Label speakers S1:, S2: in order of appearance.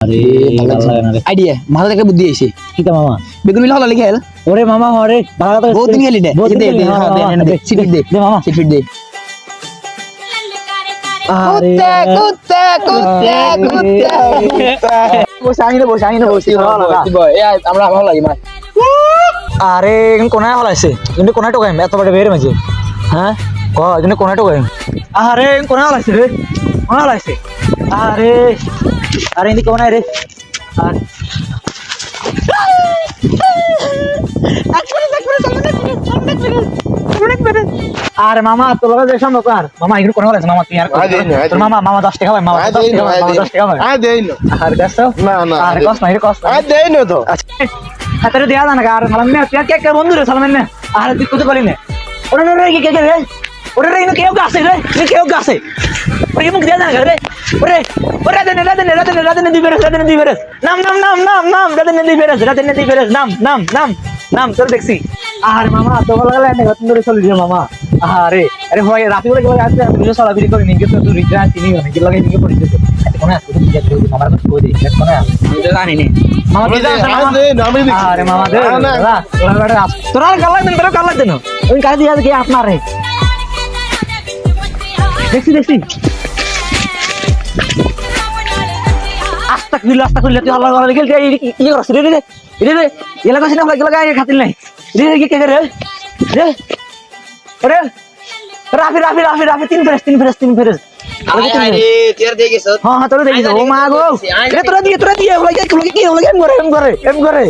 S1: আরে
S2: আইডিয়া মাথায় একটা বুদ্ধি আইছে
S1: কি তা মামা
S2: বেগুন মিলা হলো লিখেল
S1: ওরে মামা হরে ভালো তো
S2: বহুত দিন খেলি দে
S1: বহুত দিন
S2: দে
S1: খেলি, হ্যাঁ,
S2: দে
S1: হ্যাঁ,
S2: দে সিট দে
S1: দে মামা
S2: সিট দে
S1: আরে
S2: কুত্তে কুত্তে কুত্তে কুত্তে বসে আইনে বসে আমরা ভালো লাগি মা
S1: আরে এখন কোনায় হলাইছে কিন্তু কোনায় টোকাইম এত বড় বের মাঝে হ্যাঁ ক এজন্য কোনায় টোকাইম আরে কোনায় হলাইছে রে কোনায় হলাইছে আরে আরে ইনি কোনায় রে আর আরে মামা তো লগা যে সম্ভব আর মামা এগুলো কোন হলাইছে মামা তুই আর তোর মামা মামা 10 টাকা ভাই মামা 10 টাকা ভাই মামা 10 টাকা ভাই
S3: আয় দেই না
S1: আর গাছও
S3: না না
S1: আরে কষ্ট নাই রে কষ্ট
S3: আয় দেই না তো
S1: হাতের দেয়া না আর সালাম নে তুই কে কে বন্ধু রে সালাম নে আর তুই কত বলি নে ওরে রে কে কে রে ওরে রে ইনো কেউ গাছে রে ইনো কেউ গাছে ওরে মুখ দেয়া না রে ওরে ওরে রাতে দি বেরস নাম রাতে দি বেরস নাম তোর দেখছি আর মামা তো ভালো লাগলে না গতন ধরে চলে যাও মামা আরে আরে ভাই রাতে বলে গেল আজ ভিডিও চলা ভিডিও করে নিকে তো তুই রিটার্ন চিনি না কি লাগে নিকে পড়িতেছে এত কোন আছে তুই যা তুই মামার কাছে কই দে দেখ কোন আছে
S2: আমি তো জানি না
S1: মামা তুই জানিস না
S3: আয় দেই না আমি দেখি
S1: আরে মামা দে তোরা গাল লাগবেন তোরা গাল লাগবেন ওই কাজ দিয়ে কি আপনার রে দেখছি আস্তা কইলে তুই আল্লাহ করে গেল কি করছ রে রে এলাকা সিনা লাগা খাতিল নাই রে কি কে রে রে আরে রাফি তিন ফেরেস
S2: আরে তিয়ার দিয়ে গেছ
S1: হ্যাঁ তোরা দেখিস ও মা গো রে তোরা দিয়ে কি হলো কি এম করে